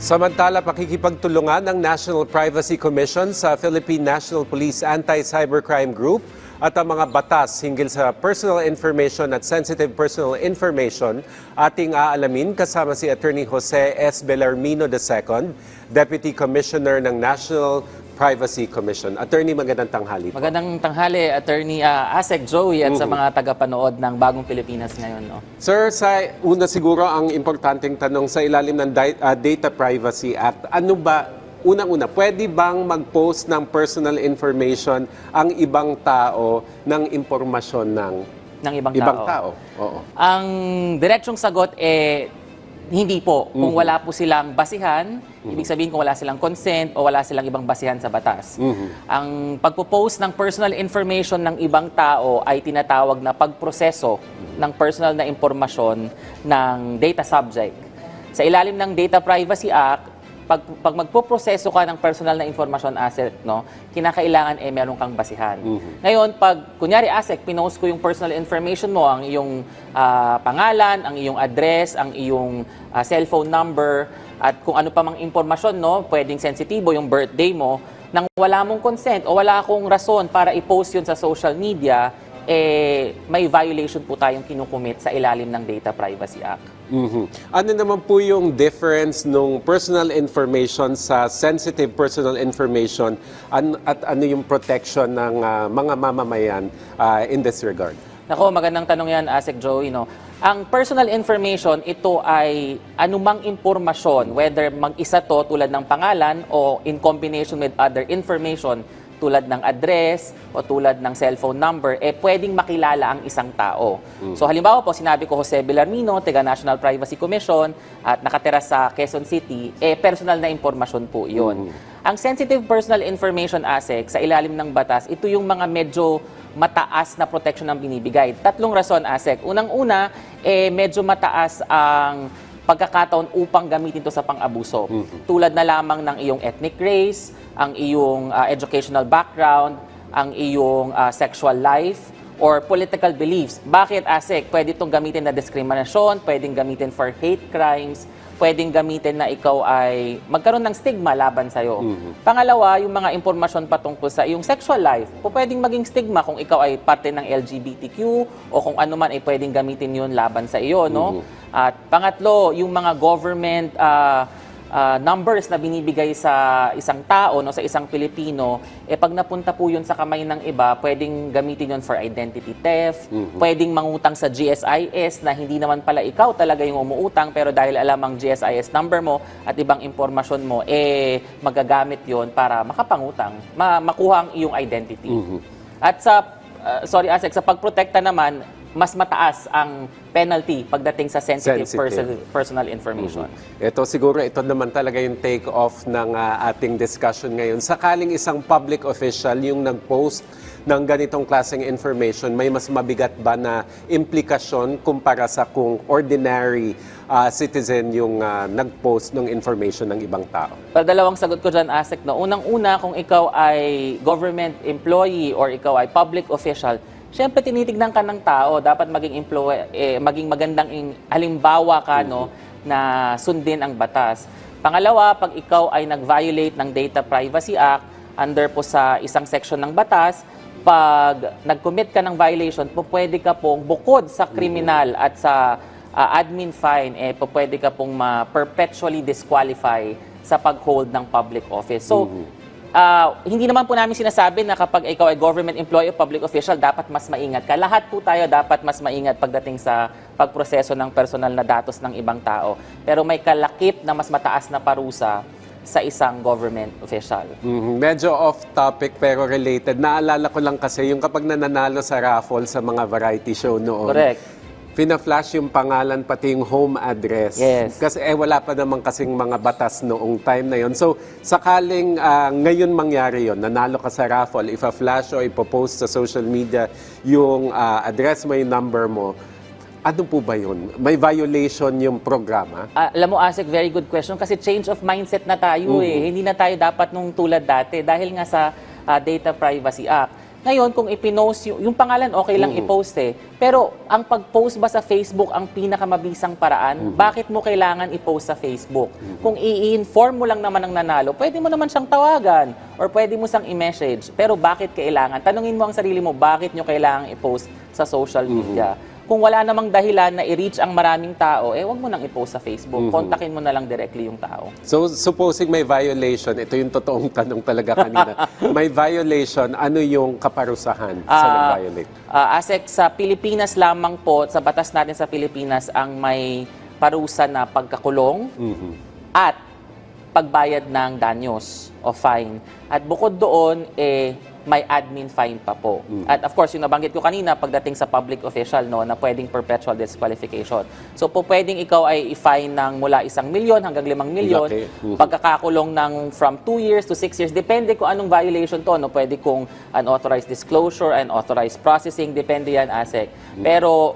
Samantala, pakikipagtulungan ng National Privacy Commission sa Philippine National Police Anti-Cybercrime Group at ang mga batas hinggil sa personal information at sensitive personal information ating aalamin kasama si Attorney Jose S. Bellarmino II, Deputy Commissioner ng National Privacy Commission. Attorney, magandang tanghali po. Magandang tanghali, Attorney Asek Joey at sa mga tagapanood ng Bagong Pilipinas ngayon. No? Sir, sa una siguro ang importanteng tanong sa ilalim ng Data Privacy Act, ano ba, unang-una, pwede bang mag-post ng personal information ang ibang tao ng impormasyon ng ibang tao? Oo. Ang diretsyong sagot hindi po. Kung wala po silang basihan, ibig sabihin kung wala silang consent o wala silang ibang basihan sa batas. Ang pagpo-post ng personal information ng ibang tao ay tinatawag na pagproseso ng personal na impormasyon ng data subject. Sa ilalim ng Data Privacy Act, pag magpoproseso ka ng personal na information asset, no, kinakailangan meron kang basihan. Ngayon, pag kunyari asset, pinost ko yung personal information mo, ang iyong pangalan, ang iyong address, ang iyong cellphone number, at kung ano pa mang impormasyon, no, pwedeng sensitibo, yung birthday mo, nang wala mong consent o wala akong rason para i-post yun sa social media, may violation po tayong kinukumit sa ilalim ng Data Privacy Act. Ano naman po yung difference nung personal information sa sensitive personal information at ano yung protection ng mga mamamayan in this regard? Nako, magandang tanong yan, Asek Joey. No? Ang personal information, ito ay anumang impormasyon, whether mag-isa to tulad ng pangalan o in combination with other information, tulad ng address o tulad ng cellphone number, pwedeng makilala ang isang tao. So halimbawa po, sinabi ko Jose Bellarmino, taga National Privacy Commission at nakatira sa Quezon City, personal na impormasyon po iyon. Ang sensitive personal information asset sa ilalim ng batas, ito yung mga medyo mataas na protection ng binibigay. Tatlong rason asset. Unang-una, medyo mataas ang pagkakataon upang gamitin to sa pang-abuso. Tulad na lamang ng iyong ethnic race, ang iyong educational background, ang iyong sexual life, or political beliefs. Bakit, Asek? Pwede itong gamitin na diskriminasyon, pwedeng gamitin for hate crimes, pwedeng gamitin na ikaw ay magkaroon ng stigma laban sa'yo. Pangalawa, yung mga impormasyon patungkol sa iyong sexual life, pwedeng maging stigma kung ikaw ay parte ng LGBTQ o kung ano man ay pwedeng gamitin yun laban sa iyo, no? At pangatlo, yung mga government numbers na binibigay sa isang tao, no, sa isang Pilipino, pag napunta po yun sa kamay ng iba, pwedeng gamitin yun for identity theft, pwedeng mangutang sa GSIS na hindi naman pala ikaw talaga yung umuutang, pero dahil alam ang GSIS number mo at ibang impormasyon mo, magagamit yun para makapangutang, makuha ang iyong identity. At sa, Asek, sa pagprotekta naman, mas mataas ang penalty pagdating sa sensitive. Personal information. Ito siguro, ito naman talaga yung take-off ng ating discussion ngayon. Sakaling isang public official yung nag-post ng ganitong klaseng information, may mas mabigat ba na implikasyon kumpara sa kung ordinary citizen yung nag-post ng information ng ibang tao? Dalawang sagot ko dyan, Asek. No? Unang-una, kung ikaw ay government employee or ikaw ay public official, siyempre, tinitignan ka ng tao, dapat maging magandang halimbawa ka, no, na sundin ang batas. Pangalawa, pag ikaw ay nag-violate ng Data Privacy Act, under po sa isang section ng batas, pag nag-commit ka ng violation, pwede ka pong bukod sa criminal at sa admin fine, pwede ka pong perpetually disqualify sa pag-hold ng public office. So, hindi naman po namin sinasabi na kapag ikaw ay government employee o public official, dapat mas maingat ka. Lahat po tayo dapat mas maingat pagdating sa pagproseso ng personal na datos ng ibang tao. Pero may kalakip na mas mataas na parusa sa isang government official. Medyo off-topic pero related. Naalala ko lang kasi yung kapag nananalo sa raffle sa mga variety show noon. Correct. Pina-flash yung pangalan pati yung home address. Yes. Kasi wala pa naman kasing mga batas noong time na yon. So, sakaling ngayon mangyari yon, nanalo ka sa raffle, ipa-flash o ipopost sa social media yung address mo, yung number mo, ano po ba yun? May violation yung programa? Alam mo, Asek, very good question kasi change of mindset na tayo Hindi na tayo dapat nung tulad dati dahil nga sa Data Privacy Act. Ngayon, kung ipinost yung pangalan, okay lang i-post eh. Pero ang pag-post ba sa Facebook ang pinakamabisang paraan? Bakit mo kailangan i-post sa Facebook? Kung i-inform mo lang naman ang nanalo, pwede mo naman siyang tawagan or pwede mo siyang i-message. Pero bakit kailangan? Tanungin mo ang sarili mo, bakit nyo kailangan i-post sa social media? Kung wala namang dahilan na i-reach ang maraming tao, wag mo nang i-post sa Facebook. Kontakin mo na lang directly yung tao. So, supposing may violation, ito yung totoong tanong talaga kanina. May violation, ano yung kaparusahan sa nag-violate? Asek, sa Pilipinas lamang po, sa batas natin sa Pilipinas, ang may parusa na pagkakulong at pagbayad ng danyos o fine. At bukod doon, may admin fine pa po. At of course, yung nabanggit ko kanina, pagdating sa public official, no, na pwedeng perpetual disqualification. So po pwedeng ikaw ay i-fine ng mula 1 milyon hanggang 5 milyon, pagkakakulong ng from 2 years to 6 years, depende kung anong violation to, no, pwede kung unauthorized disclosure, unauthorized processing, depende yan, ASEC. Pero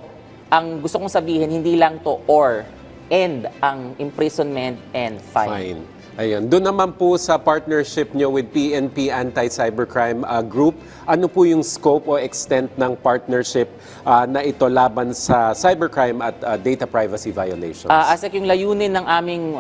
ang gusto kong sabihin, hindi lang to or, and ang imprisonment and fine. Fine. Ayun. Doon naman po sa partnership nyo with PNP Anti-Cybercrime Group, ano po yung scope o extent ng partnership na ito laban sa cybercrime at data privacy violations? Asek, yung layunin ng aming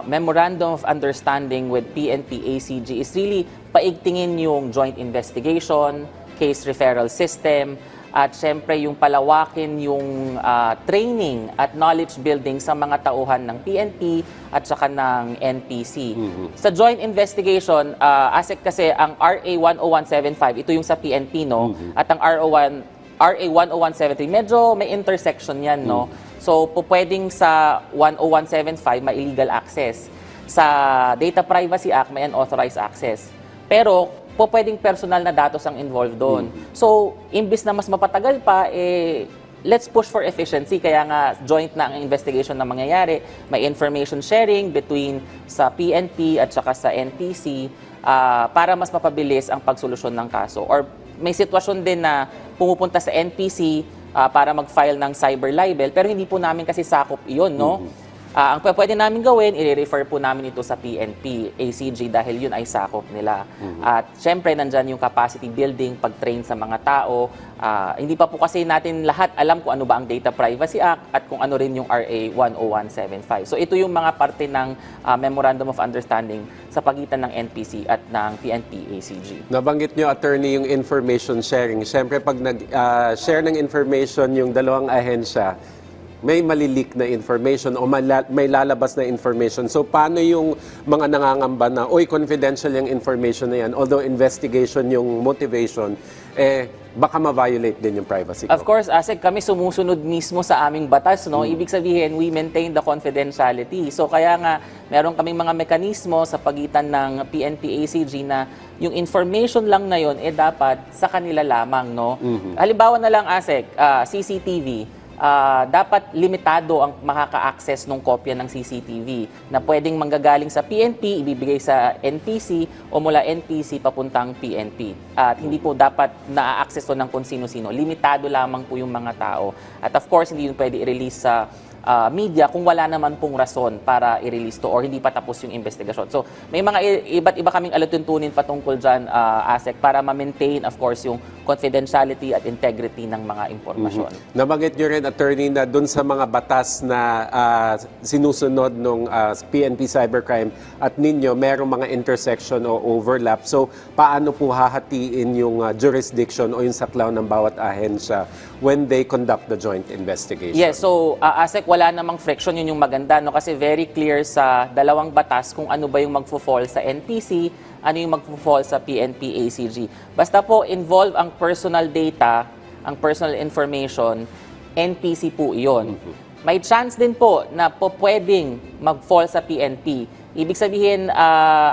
Memorandum of Understanding with PNP ACG is really paigtingin yung joint investigation, case referral system, at syempre yung palawakin yung training at knowledge building sa mga tauhan ng PNP at saka ng NPC. Sa joint investigation, ASEC kasi ang RA 10175, ito yung sa PNP, no? At ang RA 10173, medyo may intersection yan, no? So, pwedeng sa 10175, may illegal access. Sa Data Privacy Act, may unauthorized access. Pero, pwedeng personal na datos ang involved doon. So, imbis na mas mapatagal pa, let's push for efficiency. Kaya nga, joint na ang investigation na mangyayari. May information sharing between sa PNP at saka sa NPC para mas mapabilis ang pagsolusyon ng kaso. Or may sitwasyon din na pumupunta sa NPC para mag-file ng cyber libel, pero hindi po namin kasi sakop iyon, no? Ang pwede namin gawin, i-refer po namin ito sa PNP, ACG, dahil yun ay sakop nila. At syempre, nandyan yung capacity building, pag-train sa mga tao. Hindi pa po kasi natin lahat alam kung ano ba ang Data Privacy Act at kung ano rin yung RA 10175. So ito yung mga parte ng Memorandum of Understanding sa pagitan ng NPC at ng PNP, ACG. Nabanggit nyo, attorney, yung information sharing. Siyempre, pag nag-share ng information yung dalawang ahensya, may malilik na information o may lalabas na information. So, paano yung mga nangangamba na, confidential yung information na yan, although investigation yung motivation, baka ma-violate din yung privacy ko? Of course, ASEC, kami sumusunod mismo sa aming batas, no? Ibig sabihin, we maintain the confidentiality. So, kaya nga, meron kaming mga mekanismo sa pagitan ng PNP ACG na yung information lang na yon dapat sa kanila lamang, no? Halimbawa na lang, ASEC, CCTV, dapat limitado ang makaka-access ng kopya ng CCTV na pwedeng manggagaling sa PNP, ibibigay sa NPC o mula NPC papuntang PNP. At hindi po dapat na-access to ng kung sino-sino. Limitado lamang po yung mga tao. At of course, hindi yun pwede i-release sa media kung wala naman pong rason para i-release to or hindi pa tapos yung investigasyon. So, may mga iba't iba kaming alatuntunin patungkol dyan, ASEC, para ma-maintain, of course, yung confidentiality at integrity ng mga impormasyon. Nabanggit nyo rin, attorney, na dun sa mga batas na sinusunod ng PNP Cybercrime at ninyo, merong mga intersection o overlap. So, paano po hahatiin yung jurisdiction o yung saklaw ng bawat ahensya when they conduct the joint investigation? Yes, so ASEC, wala namang friction, yun yung maganda, no? Kasi very clear sa dalawang batas kung ano ba yung magfo-fall sa NPC, ano yung magfo-fall sa PNP ACG. Basta po involve ang personal data, ang personal information, NPC po iyon. May chance din po na po pwedeng mag-fall sa PNP. Ibig sabihin,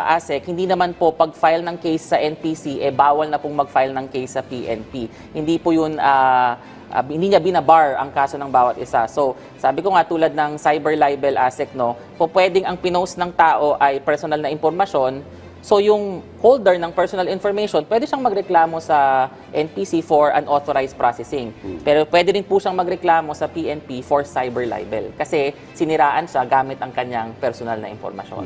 ASEC, hindi naman po pag-file ng case sa NPC, bawal na pong mag-file ng case sa PNP. Hindi po yun, hindi niya binabar ang kaso ng bawat isa. So, sabi ko nga, tulad ng cyber libel, ASEC, no, po pwedeng ang pinost ng tao ay personal na impormasyon. So, yung holder ng personal information, pwede siyang magreklamo sa NPC for unauthorized processing. Pero pwede rin po siyang magreklamo sa PNP for cyber libel kasi siniraan siya gamit ang kanyang personal na impormasyon.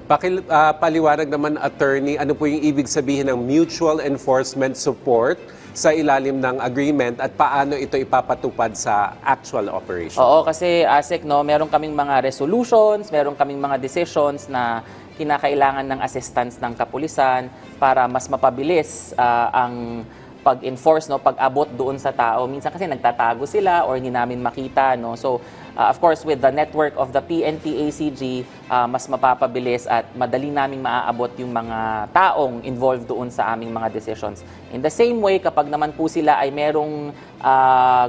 Paliwanag naman, attorney, ano po yung ibig sabihin ng mutual enforcement support sa ilalim ng agreement at paano ito ipapatupad sa actual operation? Oo, kasi ASEC, no, meron kaming mga resolutions, meron kaming mga decisions na kinakailangan ng assistance ng kapulisan para mas mapabilis ang pag-enforce, no, pag-abot doon sa tao. Minsan kasi nagtatago sila or hindi namin makita, no. So, of course, with the network of the PNP ACG, mas mapapabilis at madali naming maaabot yung mga taong involved doon sa aming mga decisions. In the same way, kapag naman po sila ay merong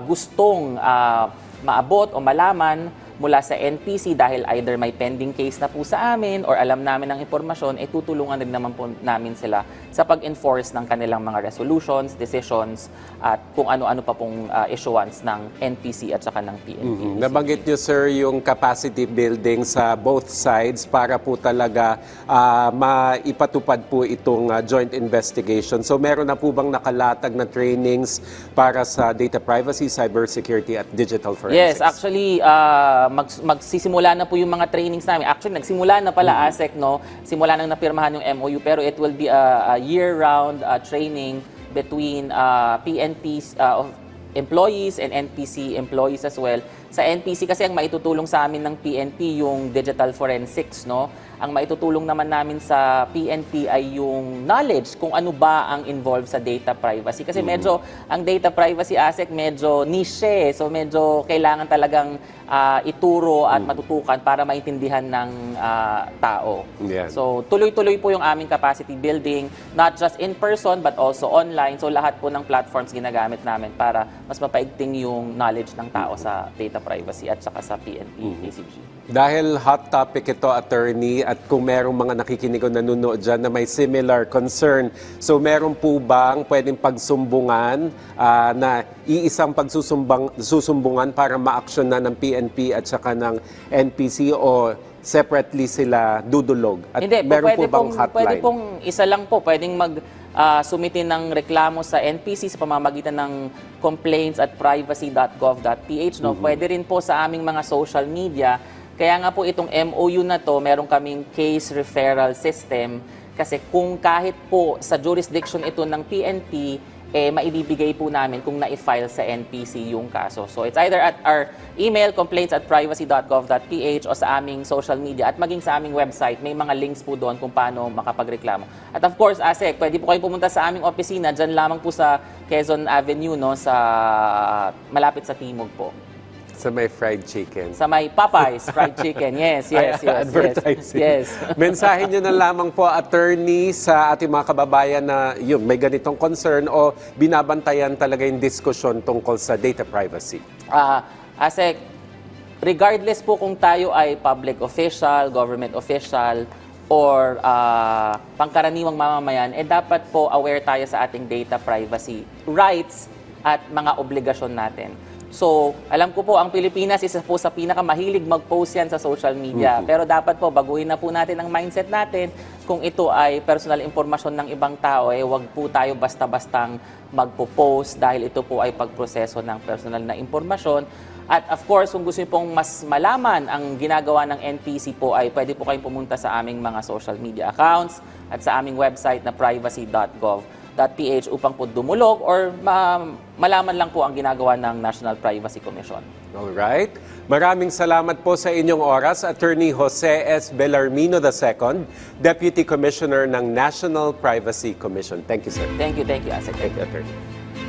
gustong maabot o malaman mula sa NPC dahil either may pending case na po sa amin or alam namin ng impormasyon, tutulungan din naman po namin sila sa pag-enforce ng kanilang mga resolutions, decisions, at kung ano-ano pa pong issuance ng NPC at saka ng PNP. Nabanggit niyo, sir, yung capacity building sa both sides para po talaga maipatupad po itong joint investigation. So meron na po bang nakalatag na trainings para sa data privacy, cybersecurity at digital forensics? Yes, actually, magsisimula na po yung mga trainings namin. Actually, nagsimula na pala ASEC, no? Simula nang napirmahan yung MOU, pero it will be a year-round training between PNP employees and NPC employees as well. Sa NPC kasi ang maitutulong sa amin ng PNP yung digital forensics, no? Ang maitutulong naman namin sa PNP ay yung knowledge kung ano ba ang involved sa data privacy. Kasi medyo, ang data privacy ASEC medyo niche, so medyo kailangan talagang ituro at matutukan para maintindihan ng tao. Yeah. So tuloy-tuloy po yung aming capacity building, not just in person but also online. So lahat po ng platforms ginagamit namin para mas mapaigting yung knowledge ng tao sa data privacy at saka sa PNP ACG. Dahil hot topic ito, attorney, at kung merong mga nakikinig o nanonood dyan na may similar concern, so meron po bang pwedeng pagsumbungan na iisang pagsusumbungan para ma-action na ng PNP at saka ng NPC o separately sila dudulog? At Hindi, meron po bang hotline? pwede pong isa lang po, pwedeng sumitin ng reklamo sa NPC sa pamamagitan ng complaints at privacy.gov.ph. No? Pwede rin po sa aming mga social media. Kaya nga po itong MOU na to, meron kaming case referral system kasi kung kahit po sa jurisdiction ito ng PNP, maibibigay po namin kung na-file sa NPC yung kaso. So it's either at our email, complaints@privacy.gov.ph o sa aming social media at maging sa aming website. May mga links po doon kung paano makapagreklamo. At of course, ASEC, pwede po kayo pumunta sa aming opisina, dyan lamang po sa Quezon Avenue, no, sa malapit sa Timog po. Sa may fried chicken. Sa may Popeyes fried chicken. Yes. Advertising. Yes. Mensahe nyo na lamang po, attorney, sa ating mga kababayan na yun, may ganitong concern o binabantayan talaga yung diskusyon tungkol sa data privacy. ASEC, regardless po kung tayo ay public official, government official, or pangkaraniwang mamamayan, dapat po aware tayo sa ating data privacy rights at mga obligasyon natin. So, alam ko po, ang Pilipinas isa po sa pinakamahilig mag-post yan sa social media. Pero dapat po, baguhin na po natin ang mindset natin. Kung ito ay personal impormasyon ng ibang tao, wag po tayo basta-bastang magpo-post dahil ito po ay pagproseso ng personal na impormasyon. At of course, kung gusto niyo pong mas malaman ang ginagawa ng NPC po, ay pwede po kayong pumunta sa aming mga social media accounts at sa aming website na privacy.gov.ph upang po dumulog or malaman lang po ang ginagawa ng National Privacy Commission. Alright. Maraming salamat po sa inyong oras, Attorney Jose S. Bellarmino II, Deputy Commissioner ng National Privacy Commission. Thank you, sir. Thank you, ASEC. Thank you, Attorney.